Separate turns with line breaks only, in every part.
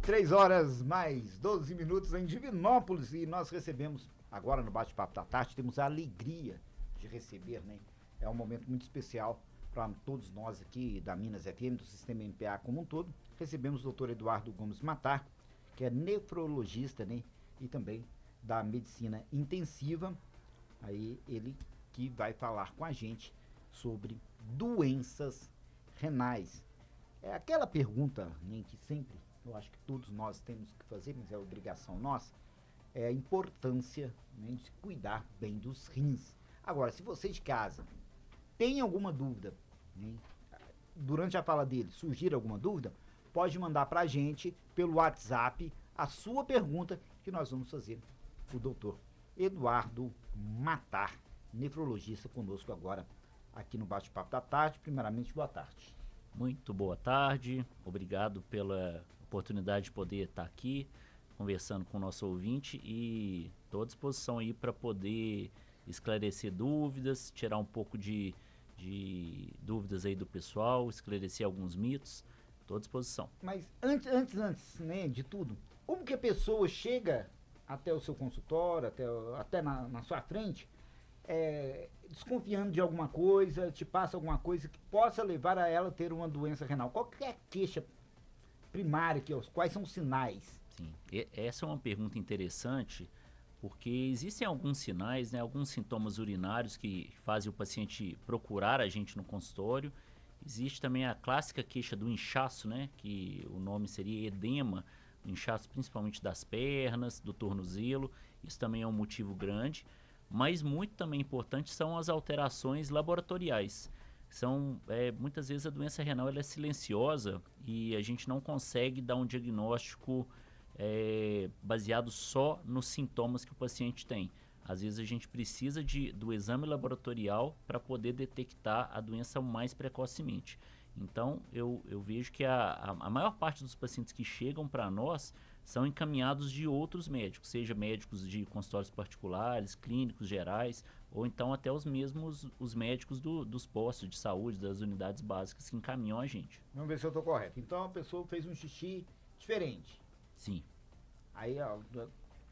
3 horas mais 12 minutos em Divinópolis e nós recebemos, agora no Bate-Papo da Tarde, temos a alegria de receber, né? É um momento muito especial para todos nós aqui da Minas FM, do Sistema MPA como um todo. Recebemos o Dr. Eduardo Gomes Matar, que é nefrologista, né? E também da medicina intensiva. Aí ele que vai falar com a gente sobre doenças renais. É aquela pergunta, né, que sempre, eu acho que todos nós temos que fazer, mas é obrigação nossa, é a importância, né, de cuidar bem dos rins. Agora, se você de casa tem alguma dúvida, né, durante a fala dele surgir alguma dúvida, pode mandar para a gente pelo WhatsApp a sua pergunta que nós vamos fazer o doutor Eduardo Matar, nefrologista, conosco agora aqui no Bate-Papo da Tarde. Primeiramente, boa tarde.
Muito boa tarde, obrigado pela oportunidade de poder estar aqui conversando com o nosso ouvinte e estou à disposição aí para poder esclarecer dúvidas, tirar um pouco de dúvidas aí do pessoal, esclarecer alguns mitos, estou à disposição.
Mas antes, né, de tudo, como que a pessoa chega até o seu consultório, até na sua frente, desconfiando de alguma coisa, te passa alguma coisa que possa levar a ela ter uma doença renal? Qual que é a queixa primária, quais são os sinais?
Sim, essa é uma pergunta interessante, porque existem alguns sinais, né, alguns sintomas urinários que fazem o paciente procurar a gente no consultório. Existe também a clássica queixa do inchaço, né, que o nome seria edema, inchaço principalmente das pernas, do tornozelo. Isso também é um motivo grande. Mas muito também importante são as alterações laboratoriais. Muitas vezes a doença renal ela é silenciosa e a gente não consegue dar um diagnóstico baseado só nos sintomas que o paciente tem. Às vezes a gente precisa do exame laboratorial para poder detectar a doença mais precocemente. Então eu vejo que a maior parte dos pacientes que chegam para nós são encaminhados de outros médicos, seja médicos de consultórios particulares, clínicos gerais, ou então até os médicos dos postos de saúde, das unidades básicas que encaminham a gente.
Vamos ver se eu estou correto. Então a pessoa fez um xixi diferente.
Sim.
Aí é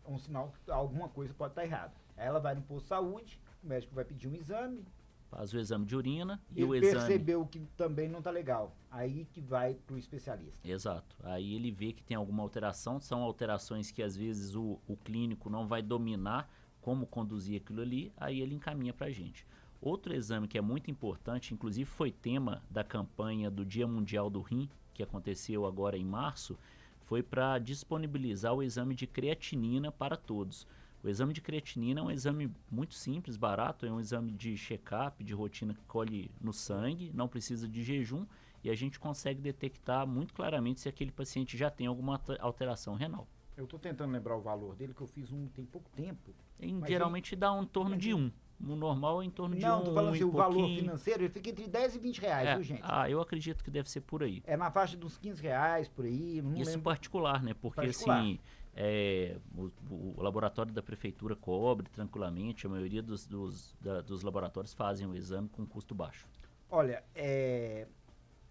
um sinal que alguma coisa pode estar errada. Ela vai no posto de saúde, o médico vai pedir um exame.
Faz o exame de urina e
ele
o exame...
percebeu que também não está legal. Aí que vai para o especialista.
Exato. Aí ele vê que tem alguma alteração. São alterações que às vezes o clínico não vai dominar como conduzir aquilo ali. Aí ele encaminha para a gente. Outro exame que é muito importante, inclusive foi tema da campanha do Dia Mundial do Rim, que aconteceu agora em março, foi para disponibilizar o exame de creatinina para todos. O exame de creatinina é um exame muito simples, barato, é um exame de check-up, de rotina que colhe no sangue, não precisa de jejum e a gente consegue detectar muito claramente se aquele paciente já tem alguma alteração renal.
Eu estou tentando lembrar o valor dele, que eu fiz tem pouco tempo.
Geralmente dá em torno de 1. O normal é em torno de 1.
Não, estou falando assim, o valor financeiro, ele fica entre 10 e 20 reais, viu, gente?
Eu acredito que deve ser por aí.
É na faixa dos 15 reais, por aí. Não
Isso
lembro.
Particular, né? Porque assim, o laboratório da prefeitura cobre tranquilamente, a maioria dos laboratórios fazem o exame com custo baixo.
Olha,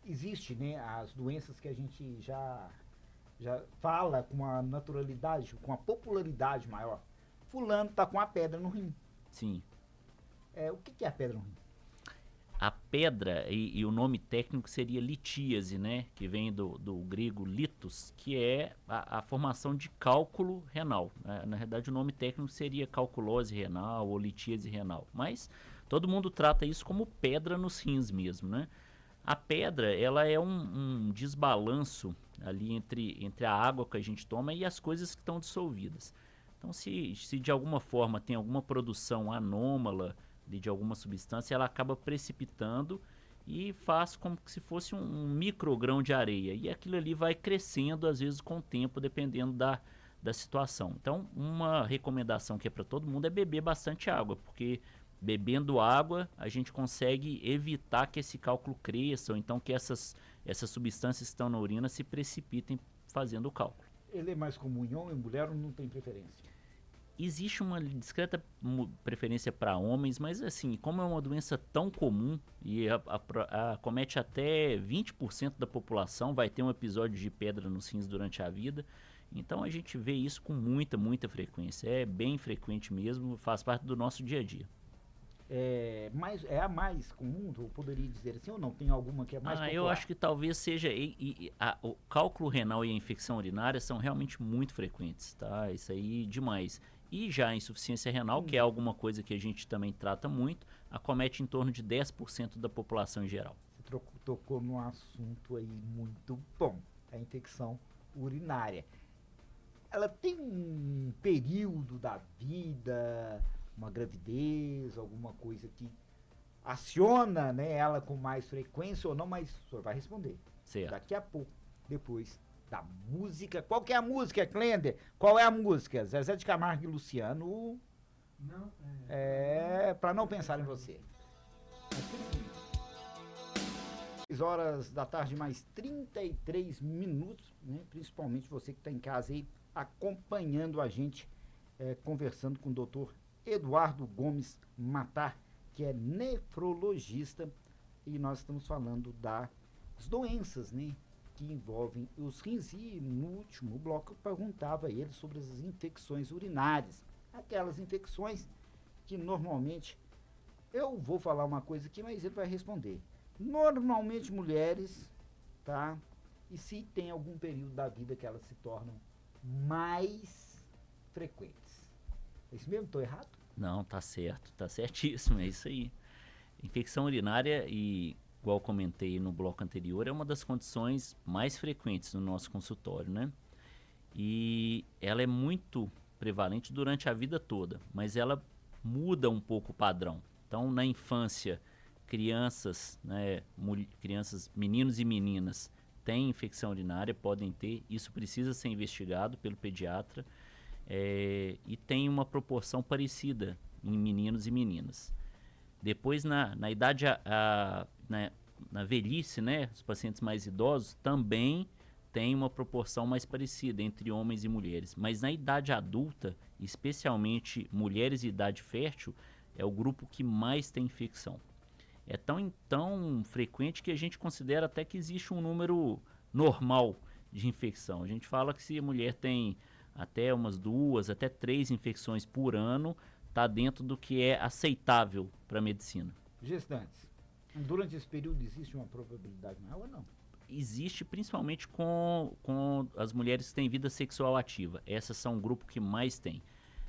existe, né, as doenças que a gente já fala com uma naturalidade, com uma popularidade maior. Fulano tá com a pedra no rim.
Sim.
O que é a pedra no rim?
A pedra, e o nome técnico seria litíase, né? Que vem do grego litos, que é a formação de cálculo renal. Na verdade, o nome técnico seria calculose renal ou litíase renal. Mas todo mundo trata isso como pedra nos rins mesmo, né? A pedra, ela é um desbalanço ali entre a água que a gente toma e as coisas que estão dissolvidas. Então, se de alguma forma tem alguma produção anômala de alguma substância, ela acaba precipitando e faz como se fosse um microgrão de areia. E aquilo ali vai crescendo, às vezes, com o tempo, dependendo da situação. Então, uma recomendação que é para todo mundo é beber bastante água, porque bebendo água a gente consegue evitar que esse cálculo cresça, ou então que essas substâncias que estão na urina se precipitem fazendo o cálculo.
Ele é mais comum em homem e mulher ou não tem preferência?
Existe uma discreta preferência para homens, mas assim, como é uma doença tão comum e acomete até 20% da população, vai ter um episódio de pedra nos rins durante a vida. Então a gente vê isso com muita frequência. É bem frequente mesmo, faz parte do nosso dia a dia.
É a mais comum, eu poderia dizer assim, ou não? Tem alguma que é mais popular?
Eu acho que talvez seja. O cálculo renal e a infecção urinária são realmente muito frequentes, tá? Isso aí demais. E já a insuficiência renal, que é alguma coisa que a gente também trata muito, acomete em torno de 10% da população em geral.
Você tocou num assunto aí muito bom, a infecção urinária. Ela tem um período da vida, uma gravidez, alguma coisa que aciona, né, ela com mais frequência ou não, mas o senhor vai responder.
Certo.
Daqui a pouco, depois da música. Qual que é a música, Klender? Qual é a música? Zezé de Camargo e Luciano.
Não,
pra não pensar em você. 6 horas da tarde, mais 33 minutos, né? Principalmente você que está em casa aí, acompanhando a gente, conversando com o doutor Eduardo Gomes Matar, que é nefrologista, e nós estamos falando das doenças, né, que envolvem os rins. E no último bloco eu perguntava a ele sobre as infecções urinárias, aquelas infecções que normalmente, eu vou falar uma coisa aqui, mas ele vai responder. Normalmente mulheres, tá? E se tem algum período da vida que elas se tornam mais frequentes. É isso mesmo? Estou errado?
Não, tá certo, tá certíssimo, é isso aí. Infecção urinária, e igual comentei no bloco anterior, é uma das condições mais frequentes no nosso consultório, né? E ela é muito prevalente durante a vida toda, mas ela muda um pouco o padrão. Então, na infância, crianças, né, crianças, meninos e meninas, têm infecção urinária, podem ter, isso precisa ser investigado pelo pediatra, e tem uma proporção parecida em meninos e meninas. Depois, na idade, na velhice, né, os pacientes mais idosos também tem uma proporção mais parecida entre homens e mulheres. Mas na idade adulta, especialmente mulheres de idade fértil, é o grupo que mais tem infecção. É tão frequente que a gente considera até que existe um número normal de infecção. A gente fala que se a mulher tem até umas 2, até 3 infecções por ano, está dentro do que é aceitável para a medicina.
Gestantes, durante esse período existe uma probabilidade maior ou não?
Existe principalmente com as mulheres que têm vida sexual ativa. Essas são o grupo que mais tem.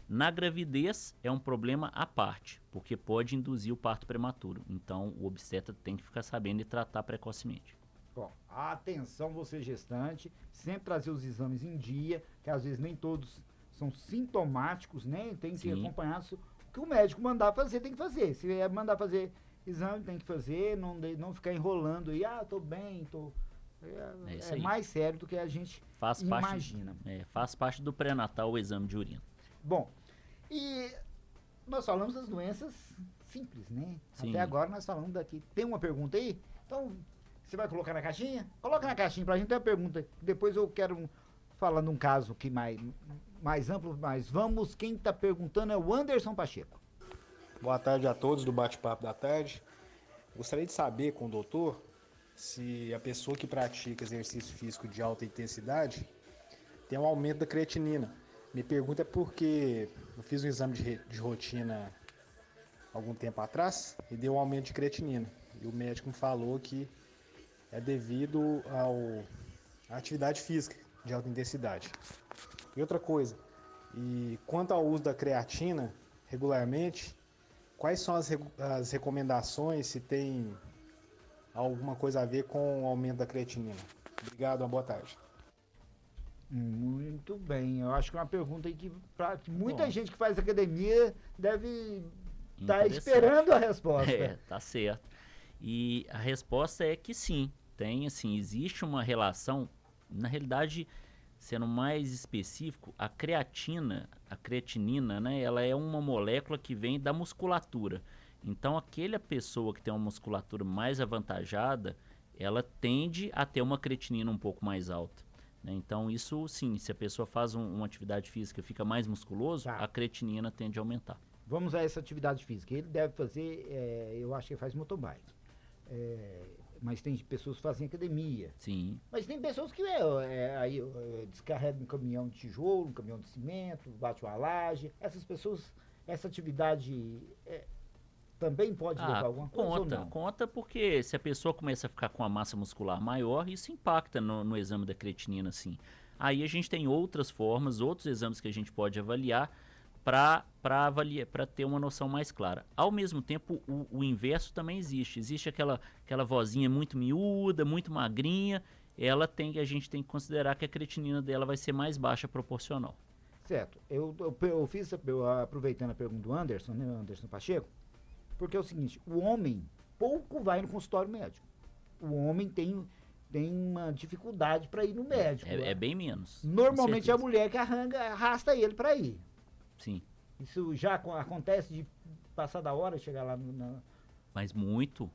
Na gravidez é um problema à parte, porque pode induzir o parto prematuro. Então o obstetra tem que ficar sabendo e tratar precocemente.
Bom, atenção você gestante, sempre trazer os exames em dia, que às vezes nem todos são sintomáticos, né? Tem que acompanhar o que o médico mandar fazer, tem que fazer. Se mandar fazer exame, tem que fazer, não ficar enrolando aí, tô bem, tô... É mais sério do que a gente imagina.
Faz parte do pré-natal o exame de urina.
Bom, e nós falamos das doenças simples, né?
Sim.
Até agora nós falamos daqui. Tem uma pergunta aí? Então, você vai colocar na caixinha? Coloca na caixinha pra gente ter uma pergunta. Depois eu quero falar num caso que mais amplo, mas vamos, quem tá perguntando é o Anderson Pacheco.
Boa tarde a todos do Bate-Papo da Tarde. Gostaria de saber com o doutor se a pessoa que pratica exercício físico de alta intensidade tem um aumento da creatinina. Me pergunta porque eu fiz um exame de rotina algum tempo atrás e deu um aumento de creatinina. E o médico me falou que é devido à atividade física de alta intensidade. E outra coisa, e quanto ao uso da creatina regularmente, quais são as recomendações, se tem alguma coisa a ver com o aumento da creatinina? Obrigado, uma boa tarde.
Muito bem, eu acho que é uma pergunta aí que muita gente que faz academia deve estar esperando a resposta.
Tá certo. E a resposta é que sim, tem assim, existe uma relação, na realidade, sendo mais específico, a creatinina, né, ela é uma molécula que vem da musculatura. Então, aquela pessoa que tem uma musculatura mais avantajada, ela tende a ter uma creatinina um pouco mais alta. né? Então, isso sim, se a pessoa faz uma atividade física e fica mais musculoso,
Tá.
a creatinina tende a aumentar.
Vamos a essa atividade física. Ele deve fazer, eu acho que ele faz mountain bike. Mas tem pessoas que fazem academia.
Sim.
Mas tem pessoas que descarregam um caminhão de tijolo, um caminhão de cimento, bate uma laje. Essas pessoas, essa atividade também pode levar alguma coisa ou não?
Conta porque se a pessoa começa a ficar com a massa muscular maior, isso impacta no exame da creatinina, sim. Aí a gente tem outras formas, outros exames que a gente pode avaliar para ter uma noção mais clara. Ao mesmo tempo, o inverso também existe. Existe aquela vozinha muito miúda, muito magrinha, a gente tem que considerar que a creatinina dela vai ser mais baixa proporcional.
Certo. Eu fiz, aproveitando a pergunta do Anderson, né, Anderson Pacheco, porque é o seguinte, o homem pouco vai no consultório médico. O homem tem uma dificuldade para ir no médico.
É bem menos.
Normalmente é a mulher que arrasta ele para ir.
Sim.
Isso já acontece de passar da hora e chegar lá
Mas muito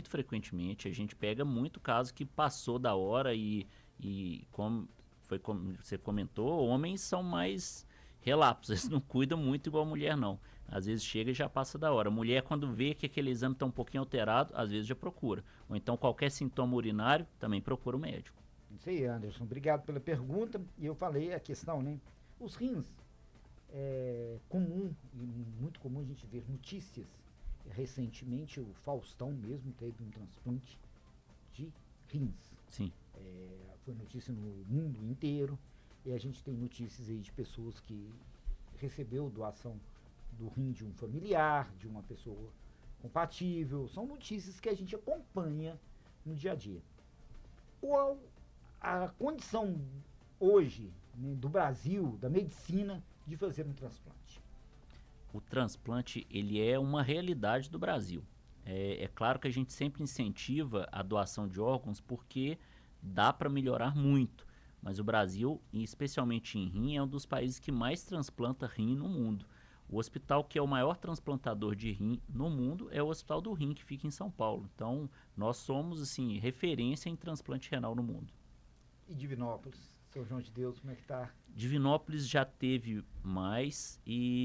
frequentemente a gente pega muito caso que passou da hora e como você comentou, homens são mais relapsos, eles não cuidam muito igual a mulher não. Às vezes chega e já passa da hora. A mulher, quando vê que aquele exame está um pouquinho alterado, às vezes já procura. Ou então qualquer sintoma urinário, também procura o médico.
Isso aí, Anderson. Obrigado pela pergunta. E eu falei a questão, né? Os rins, muito comum a gente ver notícias. Recentemente, o Faustão mesmo teve um transplante de rins.
Sim.
Foi notícia no mundo inteiro. E a gente tem notícias aí de pessoas que recebeu doação do rim de um familiar, de uma pessoa compatível. São notícias que a gente acompanha no dia a dia. Qual a condição hoje, né, do Brasil, da medicina, de fazer um transplante?
O transplante, ele é uma realidade do Brasil. É claro que a gente sempre incentiva a doação de órgãos porque dá para melhorar muito. Mas o Brasil, e especialmente em rim, é um dos países que mais transplanta rim no mundo. O hospital que é o maior transplantador de rim no mundo é o Hospital do Rim, que fica em São Paulo. Então, nós somos, assim, referência em transplante renal no mundo.
E Divinópolis, São João de Deus, como é que tá?
Divinópolis já teve mais,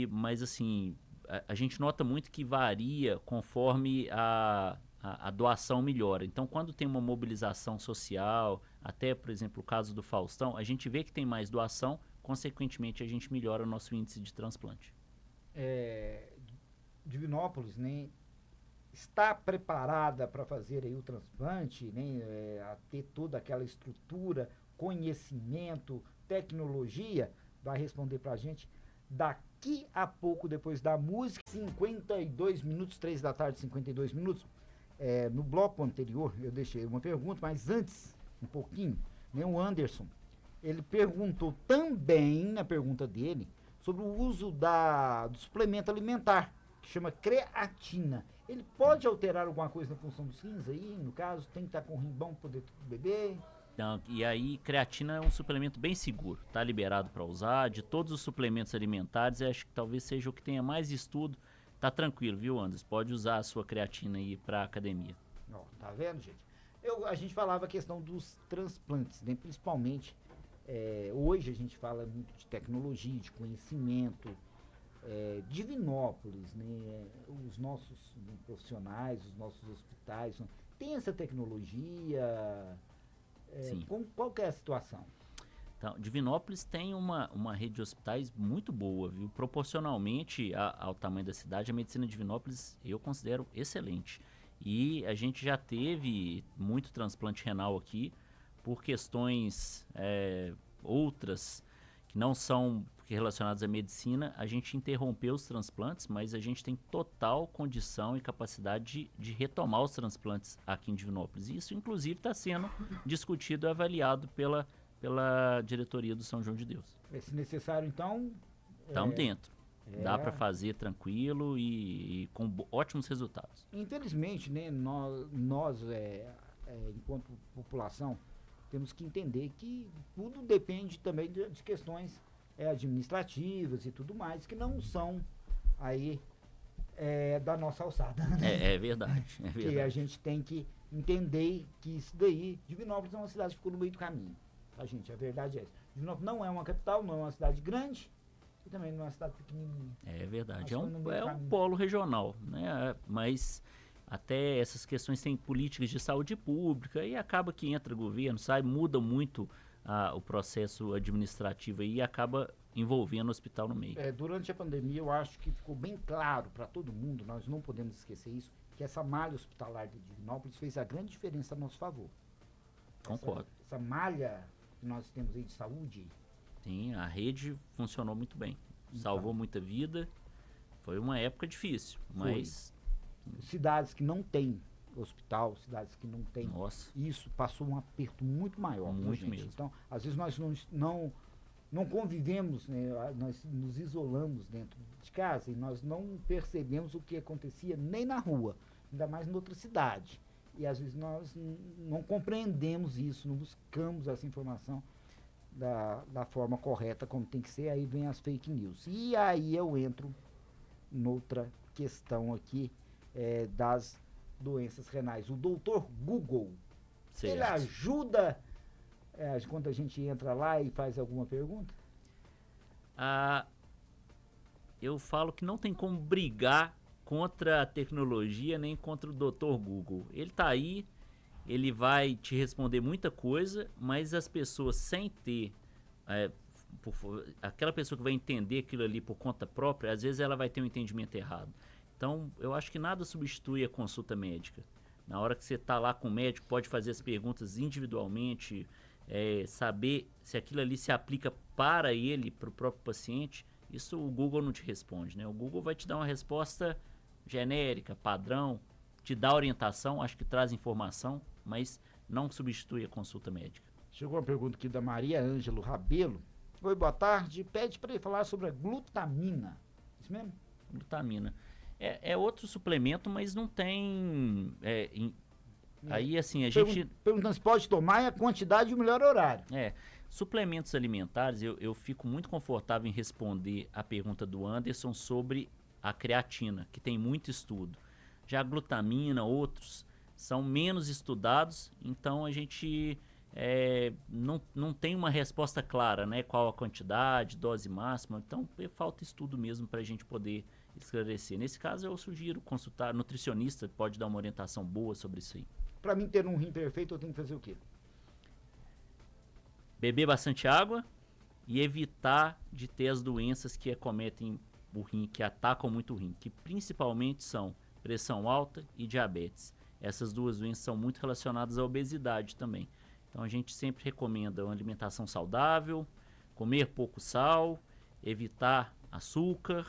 mas assim, a gente nota muito que varia conforme a doação melhora. Então, quando tem uma mobilização social, até, por exemplo, o caso do Faustão, a gente vê que tem mais doação, consequentemente a gente melhora o nosso índice de transplante.
Divinópolis, né, está preparada para fazer aí o transplante, né, a ter toda aquela estrutura, conhecimento, tecnologia? Vai responder para a gente daqui a pouco, depois da música. 52 minutos, 3 da tarde, 52 minutos. No bloco anterior eu deixei uma pergunta, mas antes, um pouquinho, né, o Anderson, ele perguntou também, na pergunta dele, sobre o uso do suplemento alimentar, que chama creatina. Ele pode alterar alguma coisa na função dos rins aí, no caso? Tem que estar com o rim bom para poder beber?
Não, e aí, creatina é um suplemento bem seguro, tá liberado para usar. De todos os suplementos alimentares, eu acho que talvez seja o que tenha mais estudo. Tá tranquilo, viu, Anderson? Pode usar a sua creatina aí para academia.
Ó, tá vendo, gente? A gente falava a questão dos transplantes, né? Principalmente, hoje a gente fala muito de tecnologia, de conhecimento. Divinópolis, né? Os nossos profissionais, os nossos hospitais, tem essa tecnologia?
Sim.
Qual que é a situação?
Então, Divinópolis tem uma rede de hospitais muito boa, viu? Proporcionalmente ao tamanho da cidade, a medicina de Divinópolis eu considero excelente. E a gente já teve muito transplante renal aqui por questões outras que não são relacionadas à medicina. A gente interrompeu os transplantes, mas a gente tem total condição e capacidade de retomar os transplantes aqui em Divinópolis. E isso, inclusive, está sendo discutido e avaliado pela diretoria do São João de Deus.
Se necessário, então...
Estamos dentro. Dá para fazer tranquilo e com ótimos resultados.
Infelizmente, né, nós enquanto população, temos que entender que tudo depende também de questões administrativas e tudo mais, que não são aí da nossa alçada. Né?
É verdade.
Que a gente tem que entender que isso daí, Divinópolis é uma cidade que ficou no meio do caminho. tá, gente? A verdade é essa. Divinópolis não é uma capital, não é uma cidade grande e também não é uma cidade pequenininha.
É verdade,
Acho
é
que no meio
um
caminho.
polo regional, né? Mas até essas questões têm políticas de saúde pública e acaba que entra governo, sai, muda muito o processo administrativo aí e acaba envolvendo o hospital no meio.
Durante a pandemia, eu acho que ficou bem claro para todo mundo, nós não podemos esquecer isso, que essa malha hospitalar de Divinópolis fez a grande diferença a nosso favor.
Concordo.
Essa malha que nós temos aí de saúde.
Sim, a rede funcionou muito bem. Salvou muita vida. Foi uma época difícil, mas...
Cidades que não têm hospital, cidades que não têm...
Nossa.
Isso passou um aperto muito maior.
Muito
gente?
mesmo.
Então, às vezes nós não convivemos, né? Nós nos isolamos dentro de casa e nós não percebemos o que acontecia nem na rua, ainda mais em outra cidade. E às vezes nós não compreendemos isso, não buscamos essa informação da forma correta, como tem que ser, aí vem as fake news. E aí eu entro noutra questão aqui das doenças renais. O doutor Google,
Certo.
ele ajuda quando a gente entra lá e faz alguma pergunta?
Eu falo que não tem como brigar contra a tecnologia nem contra o Dr. Google. Ele está aí, ele vai te responder muita coisa, mas as pessoas sem ter aquela pessoa que vai entender aquilo ali por conta própria, às vezes ela vai ter um entendimento errado. Então, eu acho que nada substitui a consulta médica. Na hora que você está lá com o médico, pode fazer as perguntas individualmente, saber se aquilo ali se aplica para ele, para o próprio paciente. Isso o Google não te responde, né? O Google vai te dar uma resposta genérica, padrão, te dá orientação, acho que traz informação, mas não substitui a consulta médica.
Chegou uma pergunta aqui da Maria Ângelo Rabelo. Oi, boa tarde. Pede para ele falar sobre a glutamina. Isso mesmo?
Glutamina. É outro suplemento, mas não tem... Aí, assim, a gente...
Perguntando se pode tomar e a quantidade e o melhor horário.
Suplementos alimentares, eu fico muito confortável em responder a pergunta do Anderson sobre a creatina, que tem muito estudo. Já a glutamina, outros, são menos estudados, então a gente não tem uma resposta clara, né? Qual a quantidade, dose máxima, então falta estudo mesmo para a gente poder esclarecer. Nesse caso, eu sugiro consultar nutricionista, pode dar uma orientação boa sobre isso aí.
Para mim ter um rim perfeito, eu tenho que fazer o quê?
Beber bastante água e evitar de ter as doenças que acometem o rim, que atacam muito o rim, que principalmente são pressão alta e diabetes. Essas duas doenças são muito relacionadas à obesidade também. Então a gente sempre recomenda uma alimentação saudável, comer pouco sal, evitar açúcar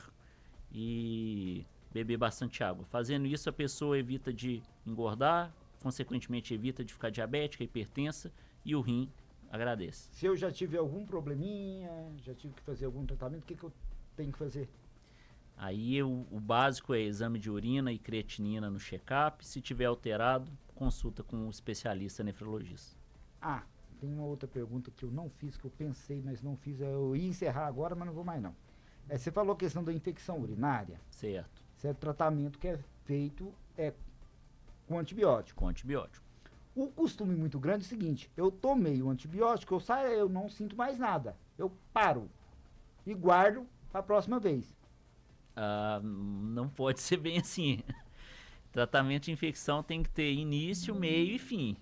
e beber bastante água. Fazendo isso, a pessoa evita de engordar, consequentemente evita de ficar diabética, hipertensa, e o rim agradece.
Se eu já tive algum probleminha, já tive que fazer algum tratamento, o que eu tenho que fazer?
Aí o básico é exame de urina e creatinina no check-up. Se tiver alterado, consulta com um especialista nefrologista.
Tem uma outra pergunta que eu não fiz, que eu pensei, mas não fiz. Eu ia encerrar agora, mas não vou mais não. Você falou a questão da infecção urinária.
Certo.
Certo, tratamento que é feito com antibiótico.
Com antibiótico.
O costume muito grande é o seguinte: eu tomei o antibiótico, eu saio, eu não sinto mais nada. Eu paro e guardo para a próxima vez.
Não pode ser bem assim. Tratamento de infecção tem que ter início, meio e fim.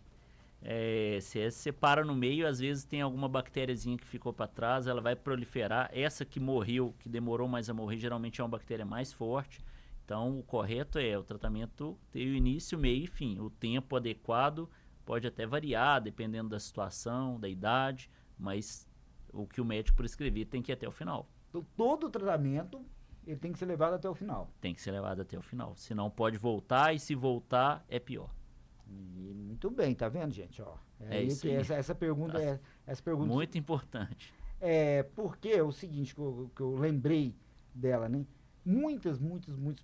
Se você para no meio, às vezes tem alguma bactériazinha que ficou para trás, ela vai proliferar. Essa que morreu, que demorou mais a morrer, geralmente é uma bactéria mais forte. Então, o correto é o tratamento ter o início, meio e fim. O tempo adequado pode até variar, dependendo da situação, da idade, mas o que o médico prescrever tem que ir até o final.
Então, todo o tratamento ele tem que ser levado até o final.
Tem que ser levado até o final. Senão pode voltar, e se voltar, é pior.
Muito bem, tá vendo, gente?
Isso aí.
Essa pergunta
muito importante.
Porque é o seguinte, que eu lembrei dela, né? Muitas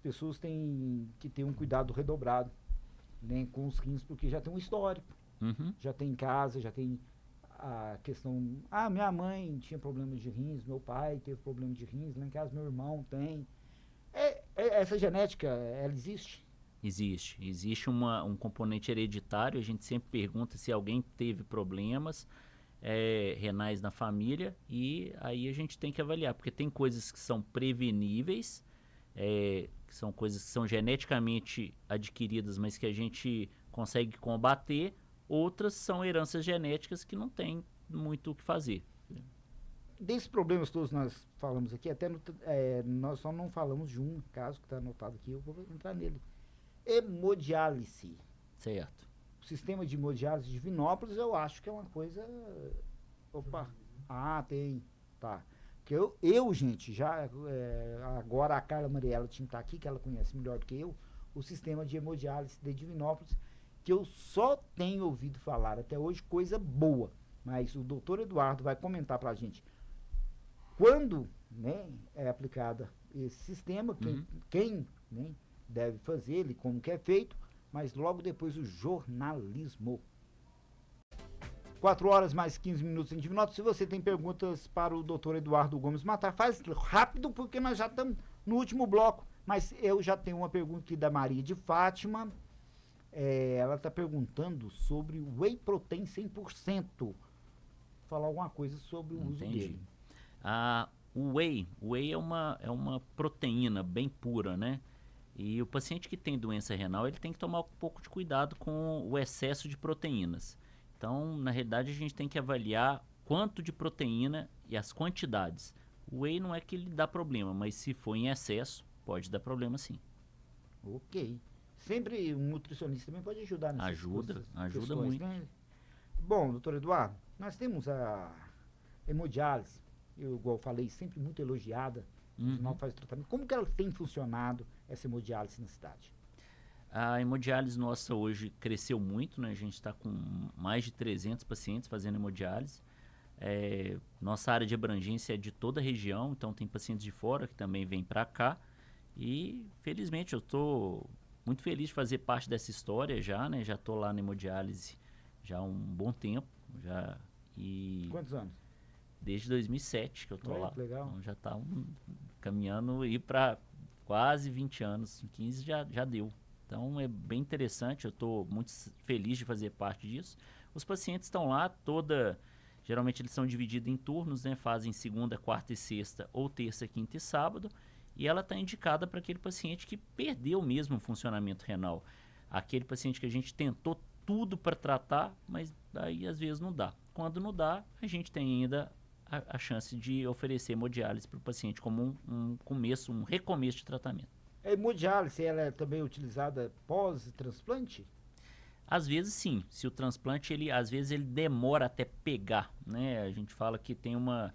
pessoas têm que ter um cuidado redobrado, né, com os rins, porque já tem um histórico.
Uhum.
Já tem em casa, já tem a questão... minha mãe tinha problemas de rins, meu pai teve problemas de rins, lá em casa meu irmão tem. Essa genética, ela existe?
Existe um componente hereditário. A gente sempre pergunta se alguém teve problemas. renais na família, e aí a gente tem que avaliar, porque tem coisas que são preveníveis, que são coisas que são geneticamente adquiridas, mas que a gente consegue combater, outras são heranças genéticas que não tem muito o que fazer.
Desses problemas todos nós falamos aqui, até nós só não falamos de um caso que está anotado aqui, eu vou entrar nele. Hemodiálise.
Certo.
O sistema de hemodiálise de Divinópolis, eu acho que é uma coisa... Opa, tem, tá. Porque gente, já agora a Carla Mariela tinha que estar aqui, que ela conhece melhor do que eu, o sistema de hemodiálise de Divinópolis, que eu só tenho ouvido falar até hoje coisa boa, mas o doutor Eduardo vai comentar pra gente quando, né, é aplicada esse sistema, quem né, deve fazer ele, como que é feito, mas logo depois o jornalismo. 4 horas mais 15 minutos em Divinópolis. Se você tem perguntas para o doutor Eduardo Gomes Matar, faz rápido, porque nós já estamos no último bloco. Mas eu já tenho uma pergunta aqui da Maria de Fátima. Ela está perguntando sobre o Whey Protein 100%. Falar alguma coisa sobre o uso dele.
O Whey é uma proteína bem pura, né? E o paciente que tem doença renal, ele tem que tomar um pouco de cuidado com o excesso de proteínas. Então, na realidade, a gente tem que avaliar quanto de proteína e as quantidades. O Whey não é que ele dá problema, mas se for em excesso, pode dar problema sim.
Ok. Sempre um nutricionista também pode ajudar nessas
Ajuda
questões,
muito.
Né? Bom, doutor Eduardo, nós temos a hemodiálise, igual eu falei, sempre muito elogiada. Não faz tratamento. Como que ela tem funcionado, essa hemodiálise na cidade?
A hemodiálise nossa hoje cresceu muito, né? A gente está com mais de 300 pacientes fazendo hemodiálise. Nossa área de abrangência é de toda a região, então tem pacientes de fora que também vêm para cá. E, felizmente, eu estou muito feliz de fazer parte dessa história já, né? Já estou lá na hemodiálise já há um bom tempo.
Quantos anos?
Desde 2007 que eu estou lá.
Legal.
Então já está caminhando ir para quase 20 anos. 15 já deu. Então é bem interessante, eu estou muito feliz de fazer parte disso. Os pacientes estão lá geralmente eles são divididos em turnos, né? Fazem segunda, quarta e sexta, ou terça, quinta e sábado. E ela está indicada para aquele paciente que perdeu mesmo o funcionamento renal. Aquele paciente que a gente tentou tudo para tratar, mas aí às vezes não dá. Quando não dá, a gente tem ainda a chance de oferecer hemodiálise para o paciente como um recomeço de tratamento.
A hemodiálise, ela é também utilizada pós-transplante?
Às vezes sim, se o transplante, às vezes ele demora até pegar, né? A gente fala que tem uma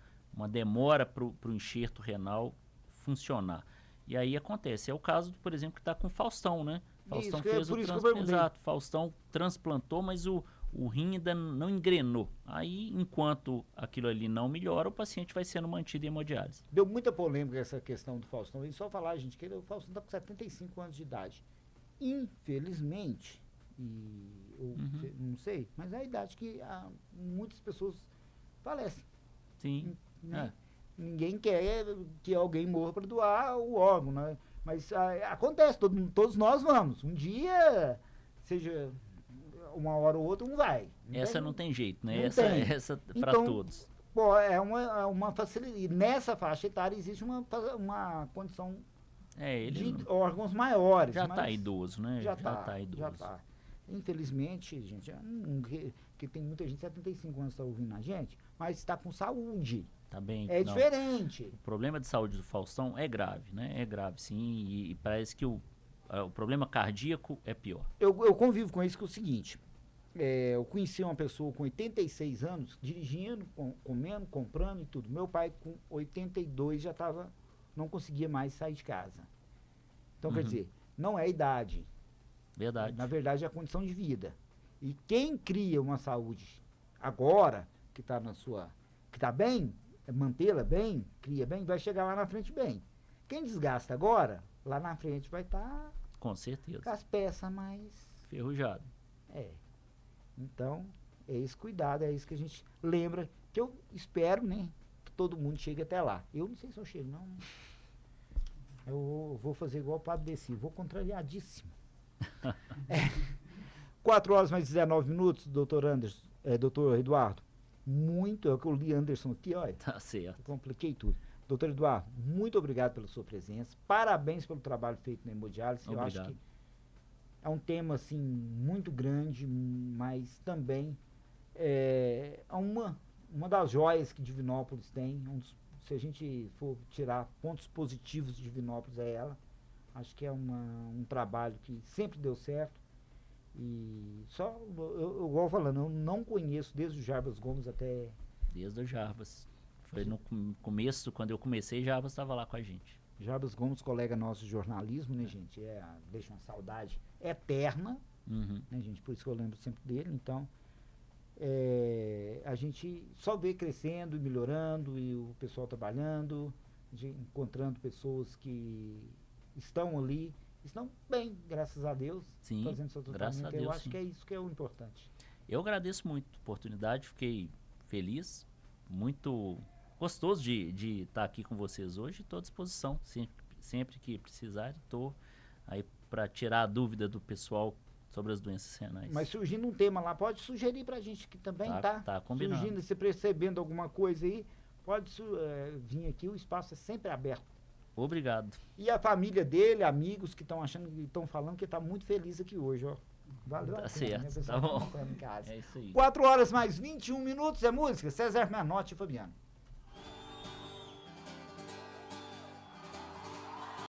demora para o enxerto renal funcionar. E aí acontece, é o caso, por exemplo, que está com o Faustão, né? Faustão fez o transplante, exato, Faustão transplantou, mas o rim ainda não engrenou. Aí, enquanto aquilo ali não melhora, o paciente vai sendo mantido em hemodiálise.
Deu muita polêmica essa questão do Faustão. E só falar, gente, que o Faustão está com 75 anos de idade. Infelizmente, eu não sei, mas é a idade que muitas pessoas falecem.
Sim.
Né? Ninguém quer que alguém morra para doar o órgão, né? Mas acontece, todos nós vamos. Um dia, seja uma hora ou outra, um vai.
Não tem jeito, né? Essa para
então,
todos.
Pô, é uma facilidade. E nessa faixa etária existe uma condição de órgãos maiores.
Já está idoso, né?
Já está idoso. Já tá. Infelizmente, gente, que tem muita gente, 75 anos está ouvindo a gente, mas está com saúde.
Tá bem.
É diferente.
O problema de saúde do Faustão é grave, né? É grave, sim. E parece que o problema cardíaco é pior.
Eu convivo com isso, que é o seguinte. Eu conheci uma pessoa com 86 anos, dirigindo, comendo, comprando e tudo. Meu pai, com 82, não conseguia mais sair de casa. Então, quer dizer, não é a idade.
Verdade.
Na verdade, é a condição de vida. E quem cria uma saúde agora, que está bem, mantê-la bem, cria bem, vai chegar lá na frente bem. Quem desgasta agora, lá na frente vai estar...
com certeza.
Com as peças mais...
ferrujado.
Então, é esse cuidado, é isso que a gente lembra, que eu espero, né, que todo mundo chegue até lá. Eu não sei se eu chego, não. Eu vou fazer igual o Pablo Bessi, vou contrariadíssimo. 4 horas mais 19 minutos, doutor Eduardo. muito, é o que eu li Anderson aqui, olha,
Tá certo.
compliquei tudo. Doutor Eduardo, muito obrigado pela sua presença, parabéns pelo trabalho feito na hemodiálise, eu acho
Obrigado.
que é um tema, assim, muito grande, mas também é uma das joias que Divinópolis tem, se a gente for tirar pontos positivos de Divinópolis é ela, acho que é um trabalho que sempre deu certo. E só, eu vou falando, eu não conheço desde o Jarbas Gomes até.
Desde o Jarbas. Foi no começo, quando eu comecei, Jarbas estava lá com a gente.
Jarbas Gomes, colega nosso de jornalismo, né, gente? Deixa uma saudade eterna,
Uhum.
né, gente? Por isso que eu lembro sempre dele. Então, a gente só vê crescendo e melhorando, e o pessoal trabalhando, encontrando pessoas que estão ali. Estão bem, graças a Deus,
Sim,
fazendo seu
graças
tratamento.
a Deus,
Eu acho
sim.
que é isso que é o importante.
Eu agradeço muito a oportunidade, fiquei feliz, muito gostoso de estar aqui com vocês hoje. Estou à disposição, sempre que precisarem, estou aí para tirar a dúvida do pessoal sobre as doenças renais.
Mas surgindo um tema lá, pode sugerir pra gente que também, tá?
Tá combinado.
Surgindo, se percebendo alguma coisa aí, pode vir aqui, o espaço é sempre aberto.
Obrigado.
E a família dele, amigos que estão falando que está muito feliz aqui hoje, ó. Valeu
Tá
a pena,
certo,
né? O pessoal
tá bom.
comentando em casa.
É isso aí.
4 horas mais 21 minutos, é música. César Menotti e Fabiano.